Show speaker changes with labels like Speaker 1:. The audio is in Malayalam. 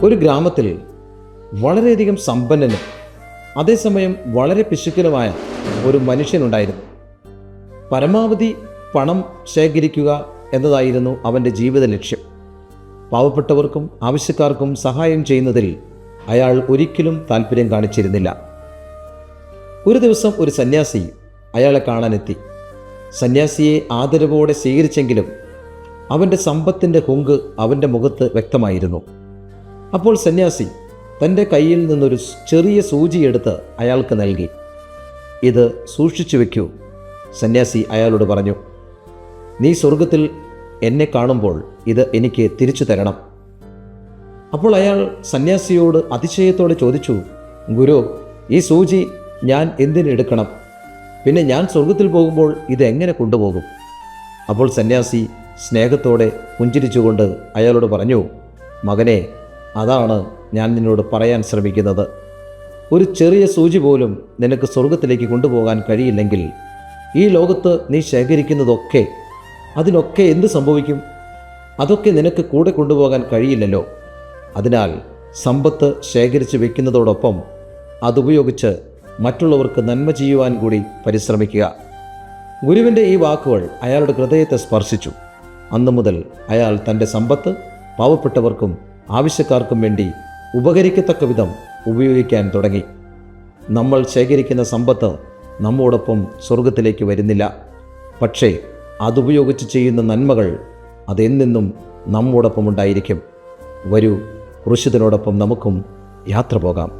Speaker 1: ഒരു ഗ്രാമത്തിൽ വളരെയധികം സമ്പന്നനും അതേസമയം വളരെ പിശുക്കനുമായ ഒരു മനുഷ്യനുണ്ടായിരുന്നു. പരമാവധി പണം ശേഖരിക്കുക എന്നതായിരുന്നു അവൻ്റെ ജീവിത ലക്ഷ്യം. പാവപ്പെട്ടവർക്കും ആവശ്യക്കാർക്കും സഹായം ചെയ്യുന്നതിൽ അയാൾ ഒരിക്കലും താല്പര്യം കാണിച്ചിരുന്നില്ല. ഒരു ദിവസം ഒരു സന്യാസി അയാളെ കാണാനെത്തി. സന്യാസിയെ ആദരവോടെ സ്വീകരിച്ചെങ്കിലും അവൻ്റെ സമ്പത്തിൻ്റെ ഹുങ്ക് അവൻ്റെ മുഖത്ത് വ്യക്തമായിരുന്നു. അപ്പോൾ സന്യാസി തൻ്റെ കയ്യിൽ നിന്നൊരു ചെറിയ സൂചിയെടുത്ത് അയാൾക്ക് നൽകി. ഇത് സൂക്ഷിച്ചു വെക്കൂ, സന്യാസി അയാളോട് പറഞ്ഞു. നീ സ്വർഗത്തിൽ എന്നെ കാണുമ്പോൾ ഇത് എനിക്ക് തിരിച്ചു തരണം. അപ്പോൾ അയാൾ സന്യാസിയോട് അതിശയത്തോടെ ചോദിച്ചു, ഗുരു, ഈ സൂചി ഞാൻ എന്തിനെടുക്കണം? പിന്നെ ഞാൻ സ്വർഗത്തിൽ പോകുമ്പോൾ ഇത് എങ്ങനെ കൊണ്ടുപോകും? അപ്പോൾ സന്യാസി സ്നേഹത്തോടെ പുഞ്ചിരിച്ചുകൊണ്ട് അയാളോട് പറഞ്ഞു, മകനെ, അതാണ് ഞാൻ നിന്നോട് പറയാൻ ശ്രമിക്കുന്നത്. ഒരു ചെറിയ സൂചി പോലും നിനക്ക് സ്വർഗത്തിലേക്ക് കൊണ്ടുപോകാൻ കഴിയില്ലെങ്കിൽ ഈ ലോകത്ത് നീ ശേഖരിക്കുന്നതൊക്കെ, അതിനൊക്കെ എന്ത് സംഭവിക്കും? അതൊക്കെ നിനക്ക് കൂടെ കൊണ്ടുപോകാൻ കഴിയില്ലല്ലോ. അതിനാൽ സമ്പത്ത് ശേഖരിച്ച് വയ്ക്കുന്നതോടൊപ്പം അതുപയോഗിച്ച് മറ്റുള്ളവർക്ക് നന്മ ചെയ്യുവാൻ കൂടി പരിശ്രമിക്കുക. ഗുരുവിൻ്റെ ഈ വാക്കുകൾ അയാളുടെ ഹൃദയത്തെ സ്പർശിച്ചു. അന്നു മുതൽ അയാൾ തൻ്റെ സമ്പത്ത് പാവപ്പെട്ടവർക്കും ആവശ്യക്കാർക്കും വേണ്ടി ഉപകരിക്കത്തക്ക വിധം ഉപയോഗിക്കാൻ തുടങ്ങി. നമ്മൾ ശേഖരിക്കുന്ന സമ്പത്ത് നമ്മോടൊപ്പം സ്വർഗത്തിലേക്ക് വരുന്നില്ല. പക്ഷേ അതുപയോഗിച്ച് ചെയ്യുന്ന നന്മകൾ അതെന്നെന്നും നമ്മോടൊപ്പം ഉണ്ടായിരിക്കും. വരൂ, ക്രൂശിതനോടൊപ്പം നമുക്കും യാത്ര പോകാം.